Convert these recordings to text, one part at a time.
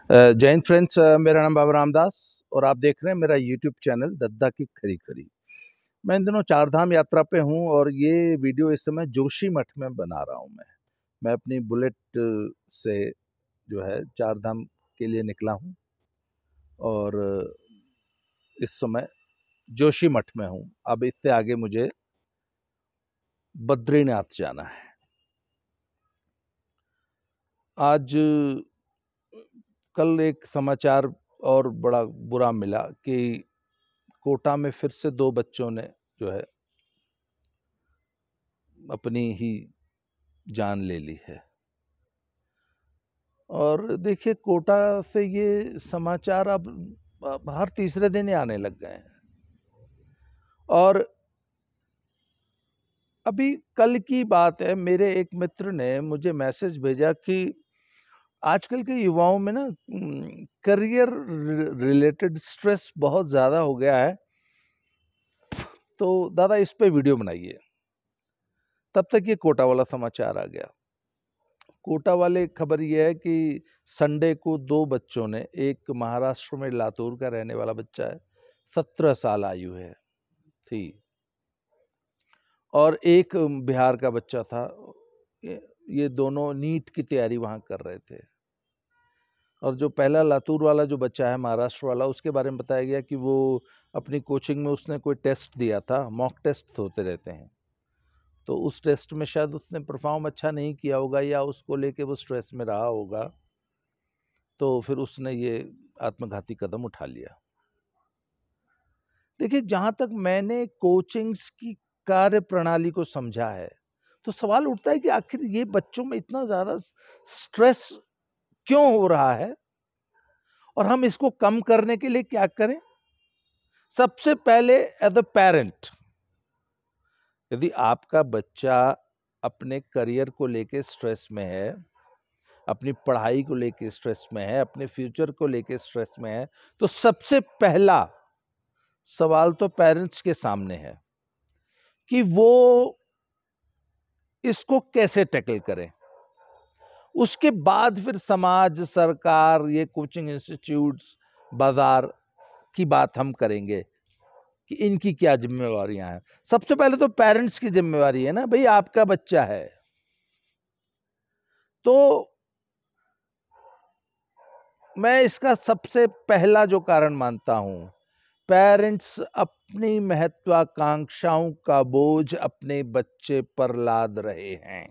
जय हिंद फ्रेंड्स, मेरा नाम बाबा रामदास और आप देख रहे हैं मेरा यूट्यूब चैनल दद्दा की खरी खरी। मैं इन दिनों चारधाम यात्रा पे हूँ और ये वीडियो इस समय जोशी मठ में बना रहा हूँ। मैं अपनी बुलेट से जो है चारधाम के लिए निकला हूँ और इस समय जोशी मठ में हूँ। अब इससे आगे मुझे बद्रीनाथ जाना है। आज कल एक समाचार और बड़ा बुरा मिला कि कोटा में फिर से 2 बच्चों ने जो है अपनी ही जान ले ली है। और देखिए, कोटा से ये समाचार अब हर तीसरे दिन ही आने लग गए हैं। और अभी कल की बात है, मेरे एक मित्र ने मुझे मैसेज भेजा कि आजकल के युवाओं में ना करियर रिलेटेड स्ट्रेस बहुत ज़्यादा हो गया है, तो दादा इस पे वीडियो बनाइए। तब तक ये कोटा वाला समाचार आ गया। कोटा वाले खबर यह है कि संडे को 2 बच्चों ने, एक महाराष्ट्र में लातूर का रहने वाला बच्चा है, 17 साल आयु है थी, और एक बिहार का बच्चा था। ये दोनों नीट की तैयारी वहाँ कर रहे थे। और जो पहला लातूर वाला जो बच्चा है, महाराष्ट्र वाला, उसके बारे में बताया गया कि वो अपनी कोचिंग में उसने कोई टेस्ट दिया था, मॉक टेस्ट होते रहते हैं, तो उस टेस्ट में शायद उसने परफॉर्म अच्छा नहीं किया होगा या उसको लेके वो स्ट्रेस में रहा होगा, तो फिर उसने ये आत्मघाती कदम उठा लिया। देखिए, जहां तक मैंने कोचिंग्स की कार्य प्रणाली को समझा है, तो सवाल उठता है कि आखिर ये बच्चों में इतना ज्यादा स्ट्रेस क्यों हो रहा है और हम इसको कम करने के लिए क्या करें। सबसे पहले, एज अ पेरेंट, यदि आपका बच्चा अपने करियर को लेके स्ट्रेस में है, अपनी पढ़ाई को लेके स्ट्रेस में है, अपने फ्यूचर को लेके स्ट्रेस में है, तो सबसे पहला सवाल तो पेरेंट्स के सामने है कि वो इसको कैसे टैकल करें। उसके बाद फिर समाज, सरकार, ये कोचिंग इंस्टीट्यूट्स, बाजार की बात हम करेंगे कि इनकी क्या जिम्मेवारियां हैं। सबसे पहले तो पेरेंट्स की जिम्मेवारी है ना, भाई आपका बच्चा है तो मैं इसका सबसे पहला जो कारण मानता हूं, पेरेंट्स अपनी महत्वाकांक्षाओं का बोझ अपने बच्चे पर लाद रहे हैं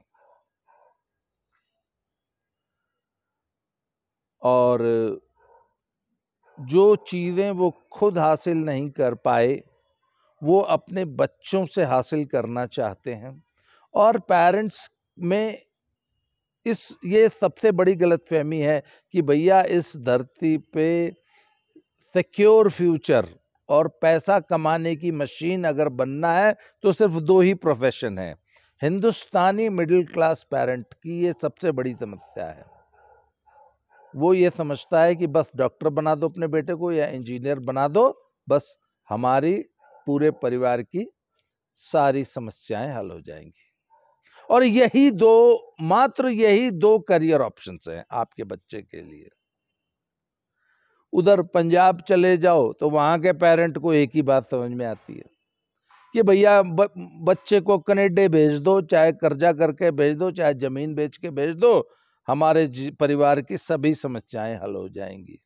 और जो चीजें वो खुद हासिल नहीं कर पाए वो अपने बच्चों से हासिल करना चाहते हैं। और पेरेंट्स में ये सबसे बड़ी गलतफहमी है कि भैया इस धरती पे सिक्योर फ्यूचर और पैसा कमाने की मशीन अगर बनना है तो सिर्फ 2 ही प्रोफेशन है। हिंदुस्तानी मिडिल क्लास पेरेंट की ये सबसे बड़ी समस्या है। वो ये समझता है कि बस डॉक्टर बना दो अपने बेटे को या इंजीनियर बना दो, बस हमारी पूरे परिवार की सारी समस्याएं हल हो जाएंगी। और मात्र यही 2 करियर ऑप्शंस हैं आपके बच्चे के लिए। उधर पंजाब चले जाओ तो वहां के पेरेंट को एक ही बात समझ में आती है कि भैया बच्चे को कनेडा भेज दो, चाहे कर्जा करके भेज दो, चाहे जमीन बेच के भेज दो, हमारे परिवार की सभी समस्याएं हल हो जाएंगी।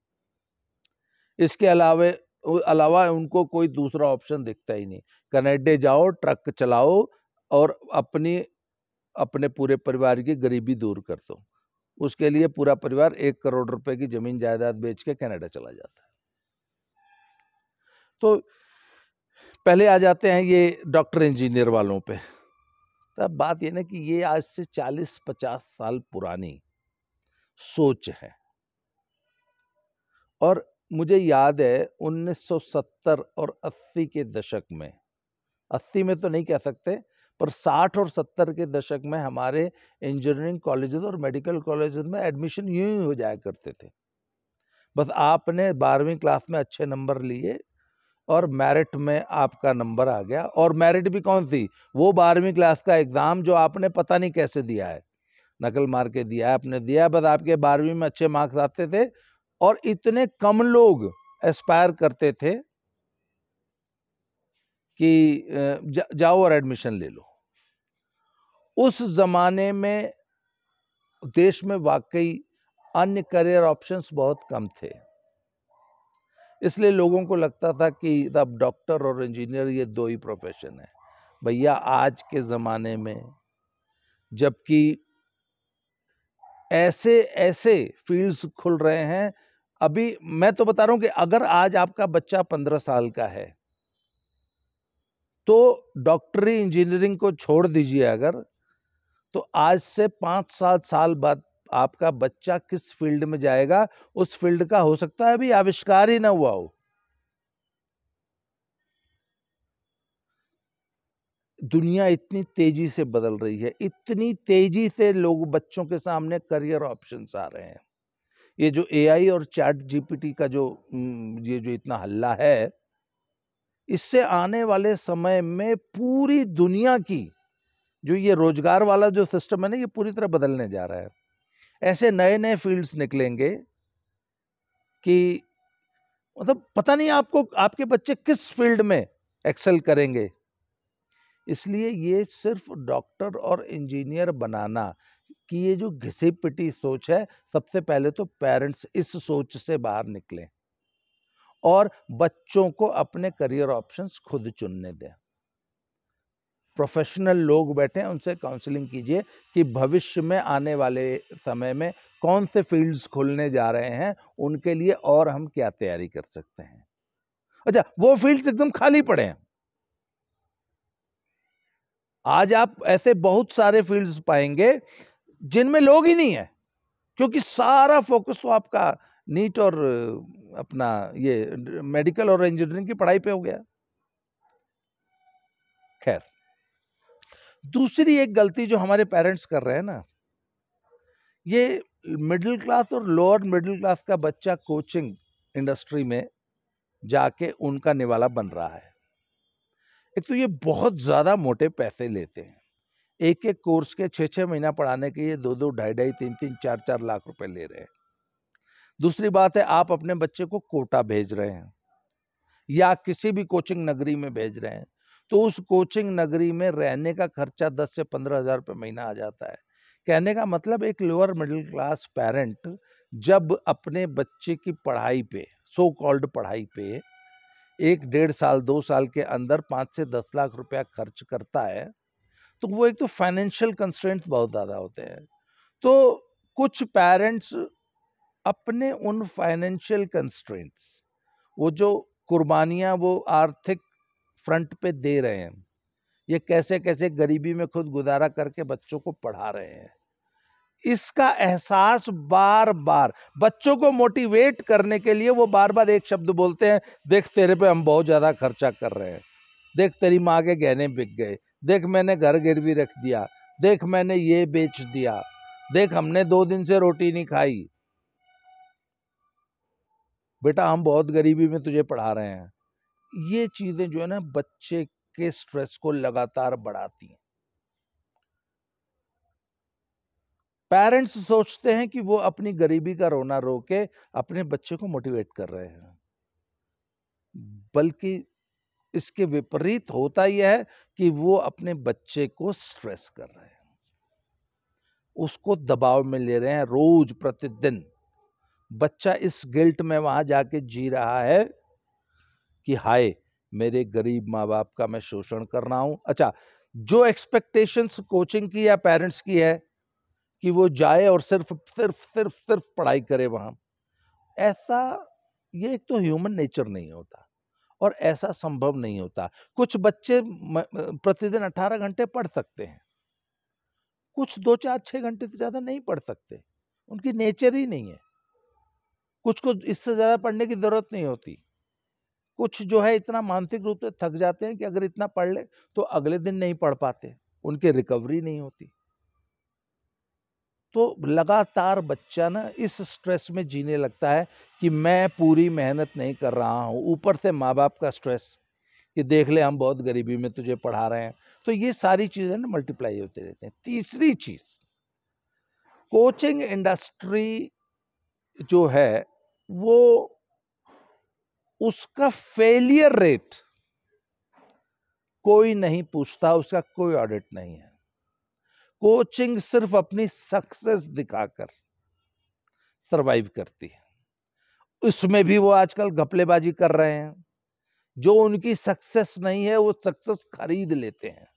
इसके अलावा उनको कोई दूसरा ऑप्शन दिखता ही नहीं। कनेडा जाओ, ट्रक चलाओ और अपने पूरे परिवार की गरीबी दूर कर दो। उसके लिए पूरा परिवार 1 करोड़ रुपए की जमीन जायदाद बेच के कनाडा चला जाता है। तो पहले आ जाते हैं ये डॉक्टर इंजीनियर वालों पे। तब बात ये ना कि ये आज से 40-50 साल पुरानी सोच है। और मुझे याद है 1970 और 80 के दशक में, 80 में तो नहीं कह सकते, पर 60 और 70 के दशक में हमारे इंजीनियरिंग कॉलेजेस और मेडिकल कॉलेजेस में एडमिशन यूं ही हो जाया करते थे। बस आपने 12वीं क्लास में अच्छे नंबर लिए और मेरिट में आपका नंबर आ गया। और मेरिट भी कौन सी, वो 12वीं क्लास का एग्जाम जो आपने पता नहीं कैसे दिया है, नकल मार के दिया है, आपने दिया, बस आपके 12वीं में अच्छे मार्क्स आते थे और इतने कम लोग एस्पायर करते थे कि जाओ और एडमिशन ले लो। उस जमाने में देश में वाकई अन्य करियर ऑप्शंस बहुत कम थे, इसलिए लोगों को लगता था कि अब डॉक्टर और इंजीनियर ये दो ही प्रोफेशन है। भैया आज के ज़माने में जबकि ऐसे ऐसे फील्ड्स खुल रहे हैं, अभी मैं तो बता रहा हूं कि अगर आज आपका बच्चा 15 साल का है तो डॉक्टरी इंजीनियरिंग को छोड़ दीजिए अगर, तो आज से 5-7 साल बाद आपका बच्चा किस फील्ड में जाएगा, उस फील्ड का हो सकता है अभी आविष्कार ही ना हुआ हो। दुनिया इतनी तेजी से बदल रही है, इतनी तेजी से लोग बच्चों के सामने करियर ऑप्शंस आ रहे हैं। ये जो एआई और चैट जीपीटी का जो ये जो इतना हल्ला है, इससे आने वाले समय में पूरी दुनिया की जो ये रोजगार वाला जो सिस्टम है ना, ये पूरी तरह बदलने जा रहा है। ऐसे नए नए फील्ड्स निकलेंगे कि मतलब पता नहीं आपको आपके बच्चे किस फील्ड में एक्सेल करेंगे। इसलिए ये सिर्फ डॉक्टर और इंजीनियर बनाना कि ये जो घिसी पिटी सोच है, सबसे पहले तो पेरेंट्स इस सोच से बाहर निकलें और बच्चों को अपने करियर ऑप्शंस खुद चुनने दें। प्रोफेशनल लोग बैठे उनसे काउंसलिंग कीजिए कि भविष्य में आने वाले समय में कौन से फील्ड्स खुलने जा रहे हैं, उनके लिए और हम क्या तैयारी कर सकते हैं। अच्छा, वो फील्ड्स एकदम खाली पड़े हैं। आज आप ऐसे बहुत सारे फील्ड्स पाएंगे जिनमें लोग ही नहीं है, क्योंकि सारा फोकस तो आपका नीट और अपना ये मेडिकल और इंजीनियरिंग की पढ़ाई पे हो गया। खैर, दूसरी एक गलती जो हमारे पेरेंट्स कर रहे हैं ना, ये मिडिल क्लास और लोअर मिडिल क्लास का बच्चा कोचिंग इंडस्ट्री में जाके उनका निवाला बन रहा है। एक तो ये बहुत ज्यादा मोटे पैसे लेते हैं, एक एक कोर्स के 6-6 महीना पढ़ाने के ये 2-2, 2.5-2.5, 3-3, 4-4 लाख रुपए ले रहे हैं। दूसरी बात है, आप अपने बच्चे को कोटा भेज रहे हैं या किसी भी कोचिंग नगरी में भेज रहे हैं, तो उस कोचिंग नगरी में रहने का खर्चा 10 से 15 हजार रुपये महीना आ जाता है। कहने का मतलब एक लोअर मिडिल क्लास पेरेंट जब अपने बच्चे की पढ़ाई पे, सो कॉल्ड पढ़ाई पे 1-1.5 साल 2 साल के अंदर 5 से 10 लाख रुपया खर्च करता है, तो वो एक तो फाइनेंशियल कंस्ट्रेंट्स बहुत ज्यादा होते हैं। तो कुछ पेरेंट्स अपने उन फाइनेंशियल कंस्ट्रेंट्स, वो जो कुर्बानियां वो आर्थिक फ्रंट पे दे रहे हैं, ये कैसे कैसे गरीबी में खुद गुजारा करके बच्चों को पढ़ा रहे हैं, इसका एहसास बार बार बच्चों को मोटिवेट करने के लिए वो बार बार एक शब्द बोलते हैं, देख तेरे पे हम बहुत ज्यादा खर्चा कर रहे हैं, देख तेरी माँ के गहने बिक गए, देख मैंने घर गिरवी रख दिया, देख मैंने ये बेच दिया, देख हमने 2 दिन से रोटी नहीं खाई, बेटा हम बहुत गरीबी में तुझे पढ़ा रहे हैं। ये चीजें जो है ना, बच्चे के स्ट्रेस को लगातार बढ़ाती हैं। पेरेंट्स सोचते हैं कि वो अपनी गरीबी का रोना रो के अपने बच्चे को मोटिवेट कर रहे हैं, बल्कि इसके विपरीत होता यह है कि वो अपने बच्चे को स्ट्रेस कर रहे हैं, उसको दबाव में ले रहे हैं। रोज प्रतिदिन बच्चा इस गिल्ट में वहां जाके जी रहा है कि हाय, मेरे गरीब माँ बाप का मैं शोषण कर रहा हूं। अच्छा, जो एक्सपेक्टेशंस कोचिंग की या पेरेंट्स की है कि वो जाए और सिर्फ सिर्फ सिर्फ सिर्फ पढ़ाई करे वहां, ऐसा ये एक तो ह्यूमन नेचर नहीं होता और ऐसा संभव नहीं होता। कुछ बच्चे प्रतिदिन 18 घंटे पढ़ सकते हैं, कुछ 2-4-6 घंटे से ज्यादा नहीं पढ़ सकते, उनकी नेचर ही नहीं है। कुछ को इससे ज्यादा पढ़ने की जरूरत नहीं होती। कुछ जो है इतना मानसिक रूप से थक जाते हैं कि अगर इतना पढ़ ले तो अगले दिन नहीं पढ़ पाते, उनकी रिकवरी नहीं होती। तो लगातार बच्चा ना इस स्ट्रेस में जीने लगता है कि मैं पूरी मेहनत नहीं कर रहा हूँ, ऊपर से माँ बाप का स्ट्रेस कि देख ले हम बहुत गरीबी में तुझे पढ़ा रहे हैं। तो ये सारी चीजें ना मल्टीप्लाई होते रहते हैं। तीसरी चीज, कोचिंग इंडस्ट्री जो है वो उसका फेलियर रेट कोई नहीं पूछता, उसका कोई ऑडिट नहीं है। कोचिंग सिर्फ अपनी सक्सेस दिखाकर सरवाइव करती है। उसमें भी वो आजकल घपलेबाजी कर रहे हैं। जो उनकी सक्सेस नहीं है वो सक्सेस खरीद लेते हैं।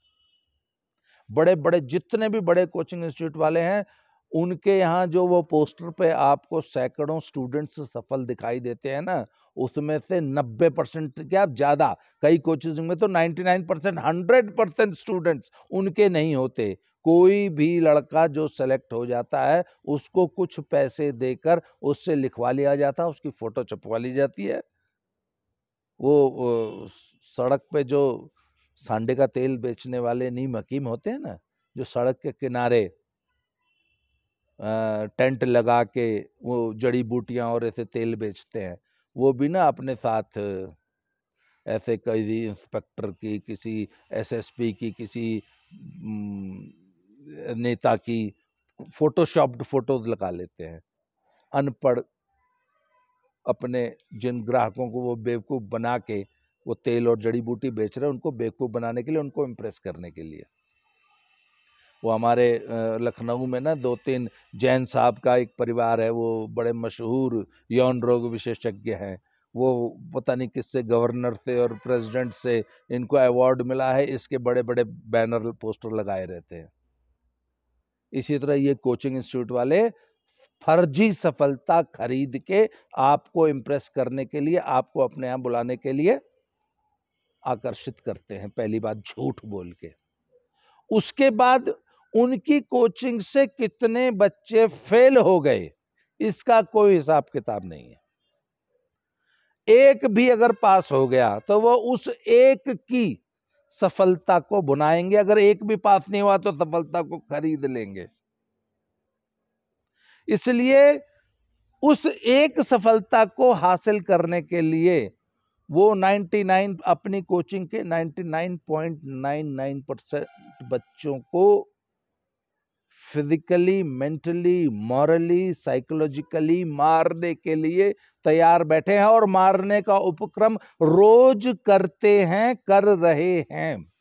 बड़े बड़े जितने भी बड़े कोचिंग इंस्टीट्यूट वाले हैं, उनके यहाँ जो वो पोस्टर पे आपको सैकड़ों स्टूडेंट्स सफल दिखाई देते हैं ना, उसमें से 90% क्या ज्यादा, कई कोचिंग में तो 99%, 100% स्टूडेंट्स उनके नहीं होते। कोई भी लड़का जो सेलेक्ट हो जाता है उसको कुछ पैसे देकर उससे लिखवा लिया जाता है, उसकी फोटो छपवा ली जाती है। वो सड़क पे जो सांडे का तेल बेचने वाले नीम हकीम होते हैं ना, जो सड़क के किनारे टेंट लगा के वो जड़ी बूटियां और ऐसे तेल बेचते हैं, वो भी ना अपने साथ ऐसे किसी इंस्पेक्टर की, किसी एसएसपी की, किसी नेता की फोटोशॉप्ड फोटोज लगा लेते हैं। अनपढ़ अपने जिन ग्राहकों को वो बेवकूफ बना के वो तेल और जड़ी बूटी बेच रहे हैं, उनको बेवकूफ बनाने के लिए, उनको इम्प्रेस करने के लिए। वो हमारे लखनऊ में ना 2-3 जैन साहब का एक परिवार है, वो बड़े मशहूर यौन रोग विशेषज्ञ हैं। वो पता नहीं किससे, गवर्नर से और प्रेसिडेंट से इनको अवार्ड मिला है, इसके बड़े बड़े बैनर पोस्टर लगाए रहते हैं। इसी तरह ये कोचिंग इंस्टीट्यूट वाले फर्जी सफलता खरीद के आपको इम्प्रेस करने के लिए, आपको अपने यहाँ बुलाने के लिए आकर्षित करते हैं। पहली बात झूठ बोल के। उसके बाद उनकी कोचिंग से कितने बच्चे फेल हो गए इसका कोई हिसाब किताब नहीं है। एक भी अगर पास हो गया तो वो उस एक की सफलता को बुनाएंगे, अगर एक भी पास नहीं हुआ तो सफलता को खरीद लेंगे। इसलिए उस एक सफलता को हासिल करने के लिए वो 99 अपनी कोचिंग के 99.99% बच्चों को फिजिकली, मेंटली, मॉरली, साइकोलॉजिकली मारने के लिए तैयार बैठे हैं और मारने का उपक्रम रोज करते हैं, कर रहे हैं।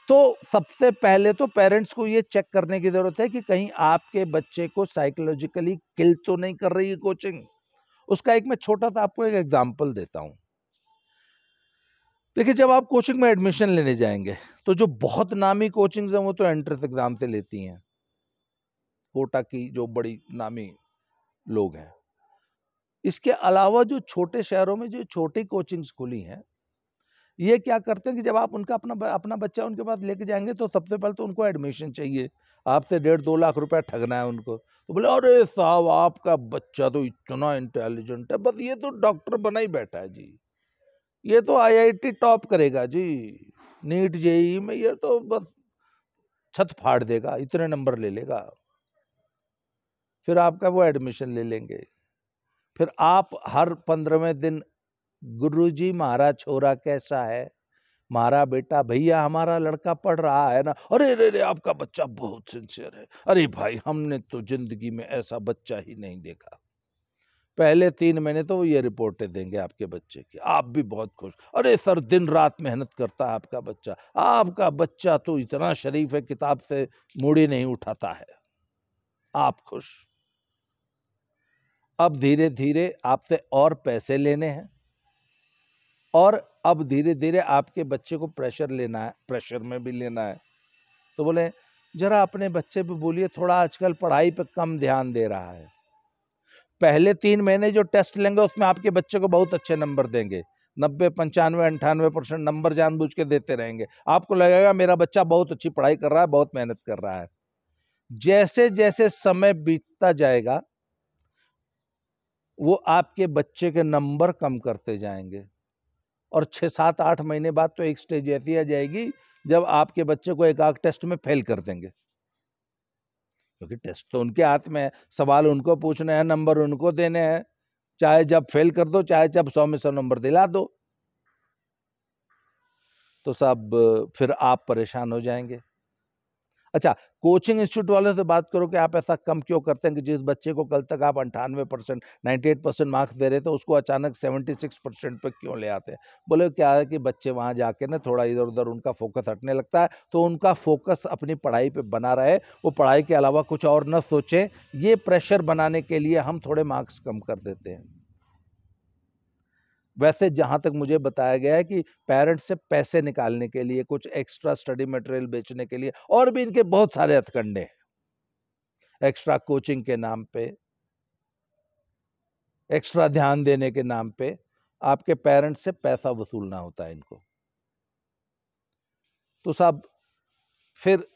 तो सबसे पहले तो पेरेंट्स को ये चेक करने की जरूरत है कि कहीं आपके बच्चे को साइकोलॉजिकली किल तो नहीं कर रही है कोचिंग। उसका एक मैं छोटा सा आपको एक एग्जांपल देता हूं। देखिए, जब आप कोचिंग में एडमिशन लेने जाएंगे तो जो बहुत नामी कोचिंग्स हैं वो तो एंट्रेंस एग्जाम से लेती हैं, कोटा की जो बड़ी नामी लोग हैं। इसके अलावा जो छोटे शहरों में जो छोटी कोचिंग्स खुली हैं, ये क्या करते हैं कि जब आप उनका अपना बच्चा उनके पास लेके जाएंगे तो सबसे पहले तो उनको एडमिशन चाहिए। आपसे 1.5-2 लाख रुपया ठगना है उनको। तो बोले, अरे साहब आपका बच्चा तो इतना इंटेलिजेंट है, बस ये तो डॉक्टर बना ही बैठा है जी, ये तो आईआईटी टॉप करेगा जी, नीट जेईई में ये तो बस छत फाड़ देगा, इतने नंबर ले लेगा। फिर आपका वो एडमिशन ले लेंगे। फिर आप हर 15वें दिन, गुरुजी हमारा छोरा कैसा है, हमारा बेटा, भैया हमारा लड़का पढ़ रहा है ना, अरे रे रे आपका बच्चा बहुत सिंसियर है, अरे भाई हमने तो जिंदगी में ऐसा बच्चा ही नहीं देखा। पहले 3 महीने तो वो ये रिपोर्टें देंगे आपके बच्चे की, आप भी बहुत खुश, अरे सर दिन रात मेहनत करता है आपका बच्चा तो इतना शरीफ है, किताब से मूड़ी नहीं उठाता है, आप खुश। अब धीरे धीरे आपसे और पैसे लेने हैं और अब धीरे धीरे आपके बच्चे को प्रेशर लेना है, प्रेशर में भी लेना है। तो बोले जरा अपने बच्चे पे बोलिए थोड़ा आजकल पढ़ाई पे कम ध्यान दे रहा है। पहले 3 महीने जो टेस्ट लेंगे उसमें आपके बच्चे को बहुत अच्छे नंबर देंगे, 90, 95, 98% नंबर जानबूझ के देते रहेंगे। आपको लगेगा मेरा बच्चा बहुत अच्छी पढ़ाई कर रहा है, बहुत मेहनत कर रहा है। जैसे जैसे समय बीतता जाएगा वो आपके बच्चे के नंबर कम करते जाएंगे और 6-7-8 महीने बाद तो एक स्टेज ऐसी आ जाएगी जब आपके बच्चे को एक आध टेस्ट में फेल कर देंगे, क्योंकि टेस्ट तो उनके हाथ में है, सवाल उनको पूछने हैं, नंबर उनको देने हैं, चाहे जब फेल कर दो, चाहे जब 100 में 100 नंबर दिला दो। तो सब फिर आप परेशान हो जाएंगे। अच्छा, कोचिंग इंस्टीट्यूट वालों से बात करो कि आप ऐसा कम क्यों करते हैं कि जिस बच्चे को कल तक आप 98%, 98% मार्क्स दे रहे थे, उसको अचानक 76% पे क्यों ले आते हैं? बोले क्या है कि बच्चे वहाँ जाके ना थोड़ा इधर उधर उनका फोकस हटने लगता है, तो उनका फोकस अपनी पढ़ाई पे बना रहे, वो पढ़ाई के अलावा कुछ और न सोचे। ये प्रेशर बनाने के लिए हम थोड़े मार्क्स कम कर देते हैं। वैसे जहां तक मुझे बताया गया है कि पेरेंट्स से पैसे निकालने के लिए, कुछ एक्स्ट्रा स्टडी मटेरियल बेचने के लिए, और भी इनके बहुत सारे हथकंडे हैं। एक्स्ट्रा कोचिंग के नाम पे, एक्स्ट्रा ध्यान देने के नाम पे आपके पेरेंट्स से पैसा वसूलना होता है इनको। तो साहब फिर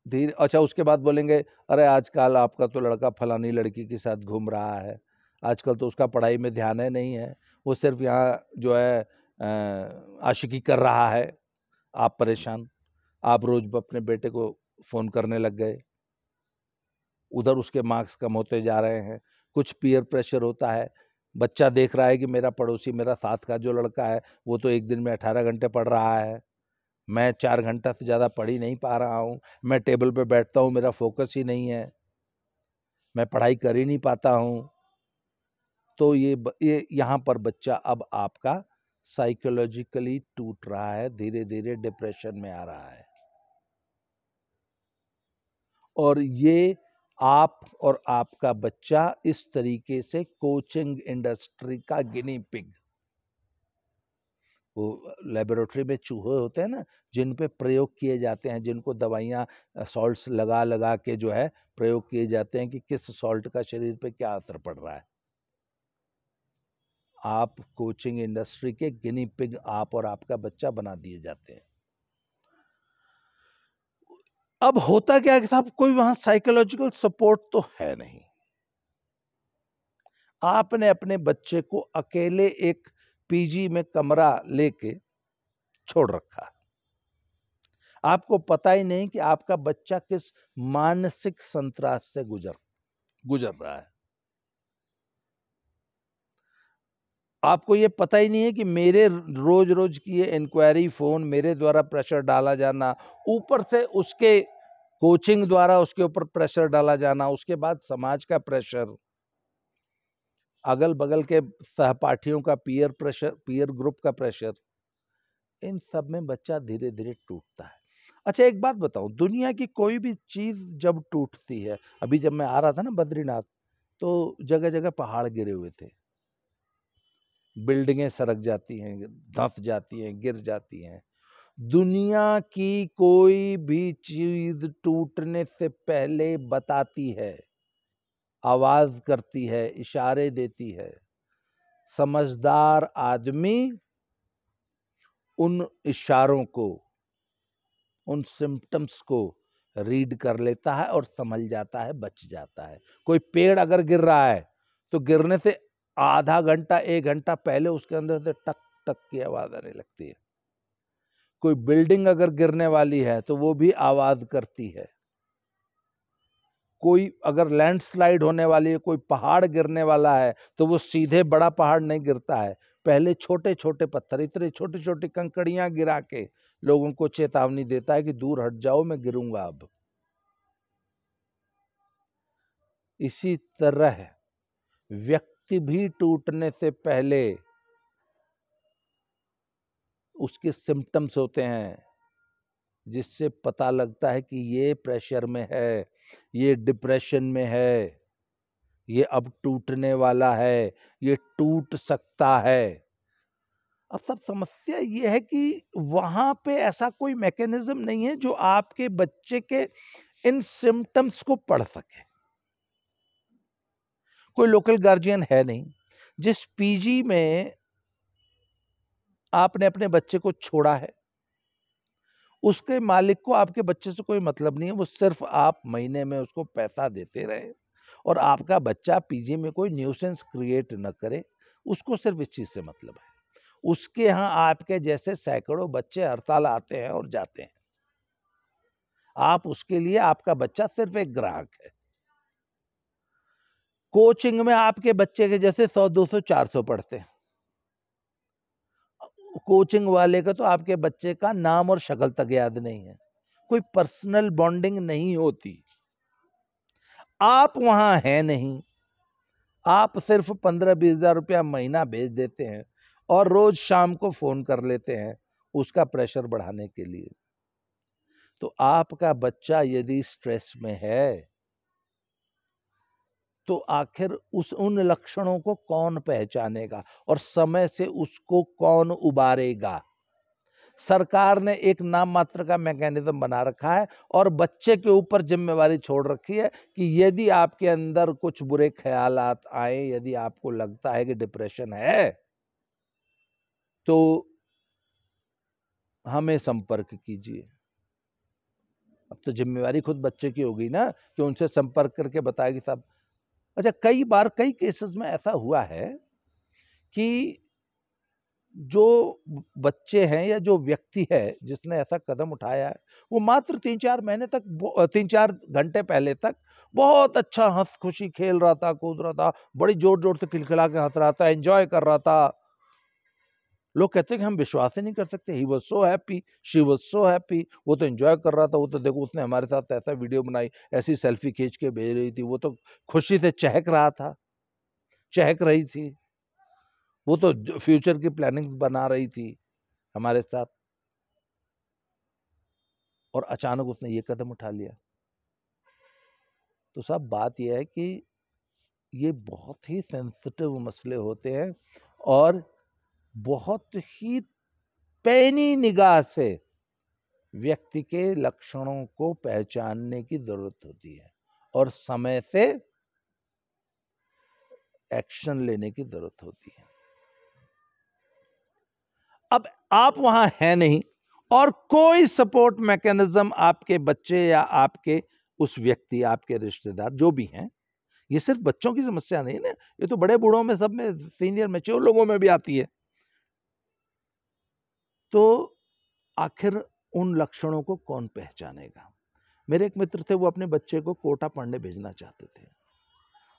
धीरे, अच्छा उसके बाद बोलेंगे अरे आजकल आपका तो लड़का फलानी लड़की के साथ घूम रहा है, आजकल तो उसका पढ़ाई में ध्यान है नहीं है, वो सिर्फ यहाँ जो है आशिकी कर रहा है। आप परेशान, आप रोज अपने बेटे को फोन करने लग गए, उधर उसके मार्क्स कम होते जा रहे हैं। कुछ पीयर प्रेशर होता है, बच्चा देख रहा है कि मेरा पड़ोसी, मेरा साथ का जो लड़का है वो तो एक दिन में 18 घंटे पढ़ रहा है, मैं 4 घंटा से ज़्यादा पढ़ ही नहीं पा रहा हूँ, मैं टेबल पे बैठता हूँ, मेरा फोकस ही नहीं है, मैं पढ़ाई कर ही नहीं पाता हूँ। तो ये यहाँ पर बच्चा अब आपका साइकोलॉजिकली टूट रहा है, धीरे धीरे डिप्रेशन में आ रहा है। और ये आप और आपका बच्चा इस तरीके से कोचिंग इंडस्ट्री का गिनी पिग, वो लेबोरेटरी में चूहे होते हैं ना जिन पे प्रयोग किए जाते हैं, जिनको दवाइयाँ सॉल्ट्स लगा लगा के जो है प्रयोग किए जाते हैं कि किस सॉल्ट का शरीर पे क्या असर पड़ रहा है। आप कोचिंग इंडस्ट्री के गिनी पिग आप और आपका बच्चा बना दिए जाते हैं। अब होता क्या है कि साहब कोई वहां साइकोलॉजिकल सपोर्ट तो है नहीं। आपने अपने बच्चे को अकेले एक पीजी में कमरा लेके छोड़ रखा, आपको पता ही नहीं कि आपका बच्चा किस मानसिक संत्रास से गुजर रहा है। आपको ये पता ही नहीं है कि मेरे रोज रोज की ये इंक्वायरी फोन, मेरे द्वारा प्रेशर डाला जाना, ऊपर से उसके कोचिंग द्वारा उसके ऊपर प्रेशर डाला जाना, उसके बाद समाज का प्रेशर, अगल बगल के सहपाठियों का पीयर प्रेशर, पीयर ग्रुप का प्रेशर, इन सब में बच्चा धीरे धीरे टूटता है। अच्छा एक बात बताऊं, दुनिया की कोई भी चीज जब टूटती है, अभी जब मैं आ रहा था ना बद्रीनाथ, तो जगह जगह पहाड़ गिरे हुए थे, बिल्डिंगें सरक जाती हैं, धंस जाती हैं, गिर जाती हैं। दुनिया की कोई भी चीज टूटने से पहले बताती है, आवाज करती है, इशारे देती है। समझदार आदमी उन इशारों को, उन सिम्टम्स को रीड कर लेता है और समझ जाता है, बच जाता है। कोई पेड़ अगर गिर रहा है तो गिरने से आधा घंटा 1 घंटा पहले उसके अंदर से टक टक की आवाज आने लगती है। कोई बिल्डिंग अगर गिरने वाली है तो वो भी आवाज करती है। कोई अगर लैंडस्लाइड होने वाली है, कोई पहाड़ गिरने वाला है, तो वो सीधे बड़ा पहाड़ नहीं गिरता है, पहले छोटे छोटे पत्थर, इतने छोटे छोटे कंकड़ियां गिरा के लोगों को चेतावनी देता है कि दूर हट जाओ, मैं गिरूंगा अब। इसी तरह व्यक्ति भी टूटने से पहले उसके सिम्टम्स होते हैं, जिससे पता लगता है कि ये प्रेशर में है, ये डिप्रेशन में है, ये अब टूटने वाला है, ये टूट सकता है। अब सब समस्या ये है कि वहां पे ऐसा कोई मैकेनिज्म नहीं है जो आपके बच्चे के इन सिम्टम्स को पढ़ सके। कोई लोकल गार्जियन है नहीं। जिस पीजी में आपने अपने बच्चे को छोड़ा है, उसके मालिक को आपके बच्चे से कोई मतलब नहीं है, वो सिर्फ आप महीने में उसको पैसा देते रहे और आपका बच्चा पीजी में कोई न्यूसेंस क्रिएट न करे, उसको सिर्फ इस चीज से मतलब है। उसके यहाँ आपके जैसे सैकड़ों बच्चे हर साल आते हैं और जाते हैं, आप उसके लिए, आपका बच्चा सिर्फ एक ग्राहक है। कोचिंग में आपके बच्चे के जैसे 100, 200, 400 पढ़ते हैं। कोचिंग वाले का तो आपके बच्चे का नाम और शक्ल तक याद नहीं है। कोई पर्सनल बॉन्डिंग नहीं होती। आप वहां हैं नहीं, आप सिर्फ 15-20 हजार रुपया महीना भेज देते हैं और रोज शाम को फोन कर लेते हैं उसका प्रेशर बढ़ाने के लिए। तो आपका बच्चा यदि स्ट्रेस में है तो आखिर उन लक्षणों को कौन पहचानेगा और समय से उसको कौन उबारेगा? सरकार ने एक नाम मात्र का मैकेनिज्म बना रखा है और बच्चे के ऊपर जिम्मेवारी छोड़ रखी है कि यदि आपके अंदर कुछ बुरे ख्यालात आए, यदि आपको लगता है कि डिप्रेशन है, तो हमें संपर्क कीजिए। अब तो जिम्मेवारी खुद बच्चे की होगी ना कि उनसे संपर्क करके बताएगी साहब। अच्छा, कई बार कई केसेस में ऐसा हुआ है कि जो बच्चे हैं या जो व्यक्ति है जिसने ऐसा कदम उठाया है, वो मात्र 3-4 महीने तक, 3-4 घंटे पहले तक बहुत अच्छा हंस खुशी खेल रहा था, कूद रहा था, बड़ी जोर जोर से खिलखिला के हंस रहा था, एंजॉय कर रहा था। लोग कहते हैं कि हम विश्वास ही नहीं कर सकते, he was so happy, she was so happy. वो तो एंजॉय कर रहा था, वो तो देखो उसने हमारे साथ ऐसा वीडियो बनाई, ऐसी सेल्फी खींच के भेज रही थी, वो तो खुशी से चहक रहा था, चहक रही थी, वो तो फ्यूचर की प्लानिंग बना रही थी हमारे साथ, और अचानक उसने ये कदम उठा लिया। तो साहब बात यह है कि ये बहुत ही सेंसिटिव मसले होते हैं और बहुत ही पैनी निगाह से व्यक्ति के लक्षणों को पहचानने की जरूरत होती है और समय से एक्शन लेने की जरूरत होती है। अब आप वहां हैं नहीं और कोई सपोर्ट मैकेनिज्म आपके बच्चे या आपके उस व्यक्ति, आपके रिश्तेदार जो भी हैं, ये सिर्फ बच्चों की समस्या नहीं है ना, ये तो बड़े बूढ़ों में, सब में, सीनियर मैच्योर लोगों में भी आती है। तो आखिर उन लक्षणों को कौन पहचानेगा? मेरे एक मित्र थे, वो अपने बच्चे को कोटा पढ़ने भेजना चाहते थे,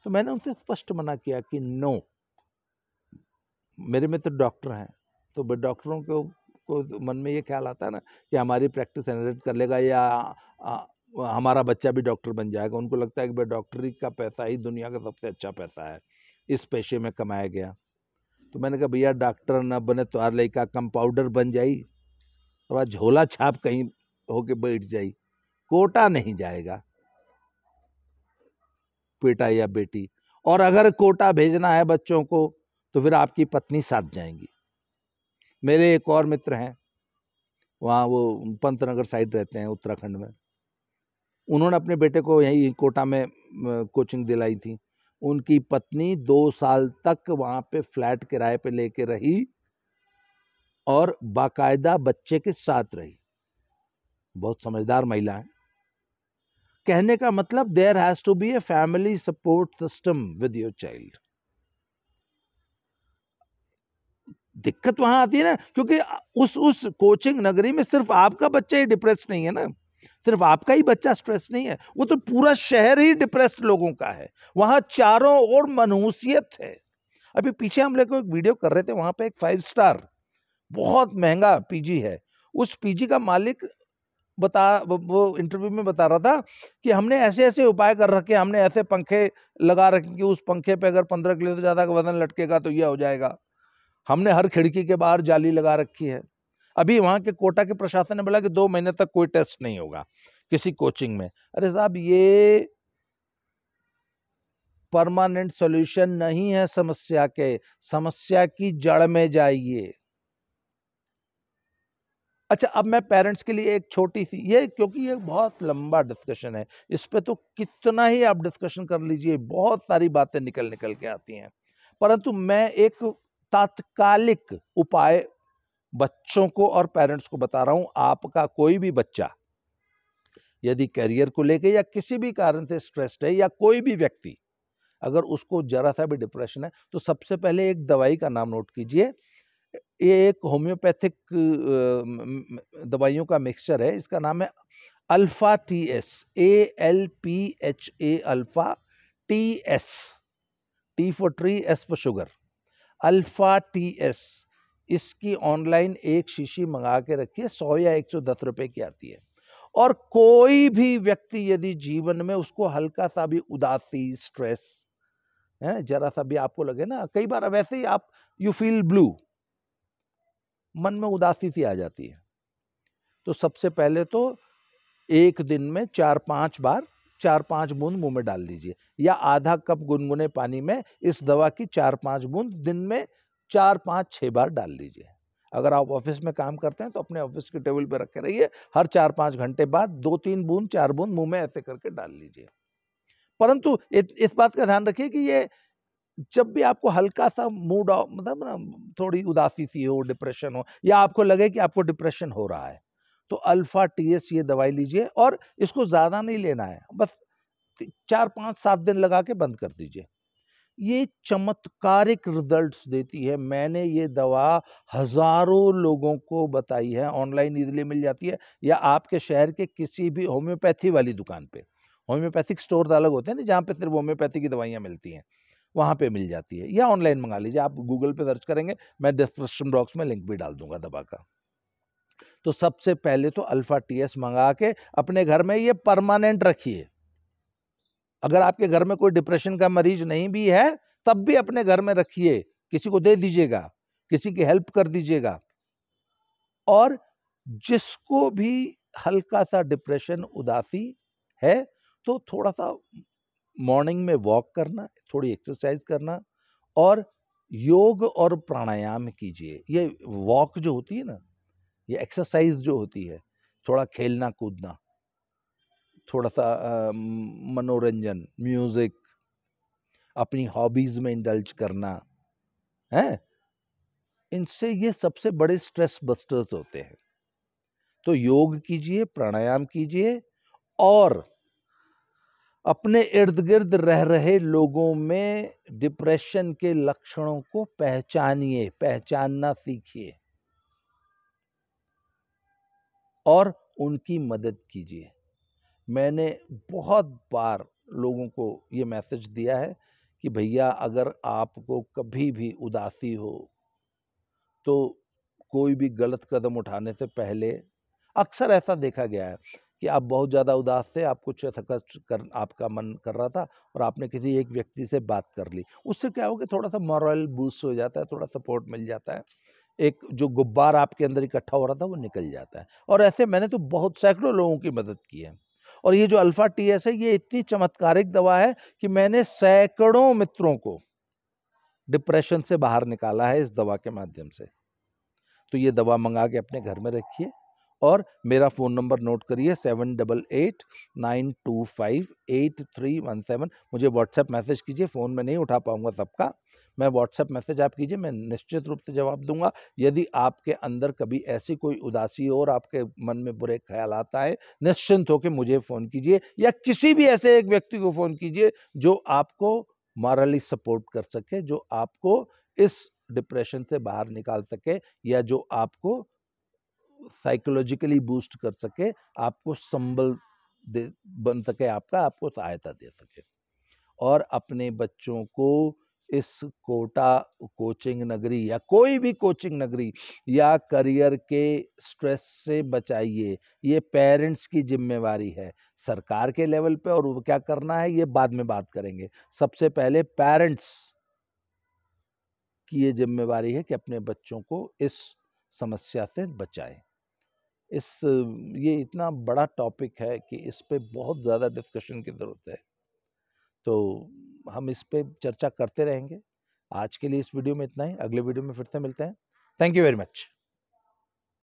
तो मैंने उनसे स्पष्ट मना किया कि नो। मेरे मित्र डॉक्टर हैं, तो डॉक्टरों को मन में ये ख्याल आता है ना कि हमारी प्रैक्टिस जनरेट कर लेगा या हमारा बच्चा भी डॉक्टर बन जाएगा। उनको लगता है कि डॉक्टरी का पैसा ही दुनिया का सबसे अच्छा पैसा है, इस पेशे में कमाया गया। तो मैंने कहा भैया डॉक्टर न बने तो आर लड़का कंपाउंडर बन जाई और झोला छाप कहीं होके बैठ जाई, कोटा नहीं जाएगा बेटा या बेटी। और अगर कोटा भेजना है बच्चों को तो फिर आपकी पत्नी साथ जाएंगी। मेरे एक और मित्र हैं, वहाँ वो पंतनगर साइड रहते हैं उत्तराखंड में, उन्होंने अपने बेटे को यही कोटा में कोचिंग दिलाई थी। उनकी पत्नी 2 साल तक वहाँ पे फ्लैट किराए पे लेके रही और बाकायदा बच्चे के साथ रही। बहुत समझदार महिला है। कहने का मतलब there has to be a family support system with your child. दिक्कत वहां आती है ना, क्योंकि उस कोचिंग नगरी में सिर्फ आपका बच्चा ही डिप्रेस नहीं है ना, सिर्फ आपका ही बच्चा स्ट्रेस नहीं है, वो तो पूरा शहर ही डिप्रेस्ड लोगों का है। वहां चारों ओर मनहूसियत है। अभी पीछे हम लोग एक वीडियो कर रहे थे, वहां पे एक 5 स्टार बहुत महंगा पीजी है, उस पीजी का मालिक वो इंटरव्यू में बता रहा था कि हमने ऐसे ऐसे उपाय कर रखे, हमने ऐसे पंखे लगा रखे कि उस पंखे पे अगर 15 किलो से ज्यादा का वजन लटकेगा तो यह हो जाएगा। हमने हर खिड़की के बाहर जाली लगा रखी है। अभी वहां के कोटा के प्रशासन ने बोला कि 2 महीने तक कोई टेस्ट नहीं होगा किसी कोचिंग में। अरे साहब, ये परमानेंट सॉल्यूशन नहीं है समस्या के, समस्या की जड़ में जाइए। अच्छा, अब मैं पेरेंट्स के लिए एक छोटी सी, ये क्योंकि ये बहुत लंबा डिस्कशन है, इस पे तो कितना ही आप डिस्कशन कर लीजिए, बहुत सारी बातें निकल के आती हैं, परंतु मैं एक तात्कालिक उपाय बच्चों को और पेरेंट्स को बता रहा हूं। आपका कोई भी बच्चा यदि करियर को लेके या किसी भी कारण से स्ट्रेस्ड है, या कोई भी व्यक्ति अगर उसको जरा सा भी डिप्रेशन है, तो सबसे पहले एक दवाई का नाम नोट कीजिए। ये एक होम्योपैथिक दवाइयों का मिक्सचर है, इसका नाम है alpha TS, ALPHA alpha TS, T for tree, S for sugar, alpha TS। इसकी ऑनलाइन एक शीशी मंगा के रखिए, 100 या 110 रुपए की आती है। और कोई भी व्यक्ति यदि जीवन में उसको हल्का सा भी उदासी, स्ट्रेस है, जरा सा भी आपको लगे ना, कई बार वैसे ही आप यू फील ब्लू, मन में उदासी सी आ जाती है, तो सबसे पहले तो एक दिन में 4-5 बार 4-5 बूंद मुंह में डाल दीजिए, या आधा कप गुनगुने पानी में इस दवा की 4-5 बूंद दिन में 4-5-6 बार डाल लीजिए। अगर आप ऑफिस में काम करते हैं तो अपने ऑफिस के टेबल पर रखे रहिए, हर 4-5 घंटे बाद 2-3 बूंद 4 बूंद मुंह में ऐसे करके डाल लीजिए। परंतु इस बात का ध्यान रखिए कि ये जब भी आपको हल्का सा मूड मतलब ना थोड़ी उदासी सी हो, डिप्रेशन हो, या आपको लगे कि आपको डिप्रेशन हो रहा है, तो अल्फा टीएस ये दवाई लीजिए, और इसको ज्यादा नहीं लेना है, बस 4-5-7 दिन लगा के बंद कर दीजिए। ये चमत्कारिक रिजल्ट्स देती है। मैंने ये दवा हजारों लोगों को बताई है, ऑनलाइन इजीली मिल जाती है, या आपके शहर के किसी भी होम्योपैथी वाली दुकान पे, होम्योपैथिक स्टोर अलग होते हैं ना जहाँ पे सिर्फ होम्योपैथी की दवाइयाँ मिलती हैं, वहाँ पे मिल जाती है, या ऑनलाइन मंगा लीजिए। आप गूगल पे सर्च करेंगे, मैं डिस्क्रिप्शन बॉक्स में लिंक भी डाल दूंगा दवा का। तो सबसे पहले तो अल्फा टीएस मंगा के अपने घर में ये परमानेंट रखिए। अगर आपके घर में कोई डिप्रेशन का मरीज नहीं भी है, तब भी अपने घर में रखिए, किसी को दे दीजिएगा, किसी की हेल्प कर दीजिएगा। और जिसको भी हल्का सा डिप्रेशन, उदासी है, तो थोड़ा सा मॉर्निंग में वॉक करना, थोड़ी एक्सरसाइज करना, और योग और प्राणायाम कीजिए। ये वॉक जो होती है ना, ये एक्सरसाइज जो होती है, थोड़ा खेलना कूदना, थोड़ा सा मनोरंजन, म्यूजिक, अपनी हॉबीज में इंडल्ज करना है, इनसे ये सबसे बड़े स्ट्रेस बस्टर्स होते हैं। तो योग कीजिए, प्राणायाम कीजिए, और अपने इर्द गिर्द रह रहे लोगों में डिप्रेशन के लक्षणों को पहचानिए, पहचानना सीखिए, और उनकी मदद कीजिए। मैंने बहुत बार लोगों को ये मैसेज दिया है कि भैया अगर आपको कभी भी उदासी हो, तो कोई भी गलत कदम उठाने से पहले, अक्सर ऐसा देखा गया है कि आप बहुत ज़्यादा उदास थे, आप कुछ ऐसा कर आपका मन कर रहा था, और आपने किसी एक व्यक्ति से बात कर ली, उससे क्या हो कि थोड़ा सा मॉरल बूस्ट हो जाता है, थोड़ा सपोर्ट मिल जाता है, एक जो गुब्बार आपके अंदर इकट्ठा हो रहा था वो निकल जाता है। और ऐसे मैंने तो बहुत सैकड़ों लोगों की मदद की है। और ये जो अल्फा टीएस है, ये इतनी चमत्कारिक दवा है कि मैंने सैकड़ों मित्रों को डिप्रेशन से बाहर निकाला है इस दवा के माध्यम से। तो ये दवा मंगा के अपने घर में रखिए, और मेरा फ़ोन नंबर नोट करिए 7889258317। मुझे व्हाट्सएप मैसेज कीजिए, फ़ोन में नहीं उठा पाऊंगा सबका, मैं व्हाट्सएप मैसेज आप कीजिए, मैं निश्चित रूप से जवाब दूंगा। यदि आपके अंदर कभी ऐसी कोई उदासी हो और आपके मन में बुरे ख्याल आता है, निश्चिंत होकर मुझे फ़ोन कीजिए, या किसी भी ऐसे एक व्यक्ति को फ़ोन कीजिए जो आपको मॉरली सपोर्ट कर सके, जो आपको इस डिप्रेशन से बाहर निकाल सके, या जो आपको साइकोलॉजिकली बूस्ट कर सके, आपको संबल दे बन सके, आपको सहायता दे सके। और अपने बच्चों को इस कोटा कोचिंग नगरी या कोई भी कोचिंग नगरी या करियर के स्ट्रेस से बचाइए। ये पेरेंट्स की जिम्मेवारी है, सरकार के लेवल पे और वो क्या करना है ये बाद में बात करेंगे। सबसे पहले पेरेंट्स की ये जिम्मेवारी है कि अपने बच्चों को इस समस्या से बचाएं। ये इतना बड़ा टॉपिक है कि इस पे बहुत ज़्यादा डिस्कशन की ज़रूरत है, तो हम इस पे चर्चा करते रहेंगे। आज के लिए इस वीडियो में इतना ही, अगले वीडियो में फिर से मिलते हैं। Thank you very much.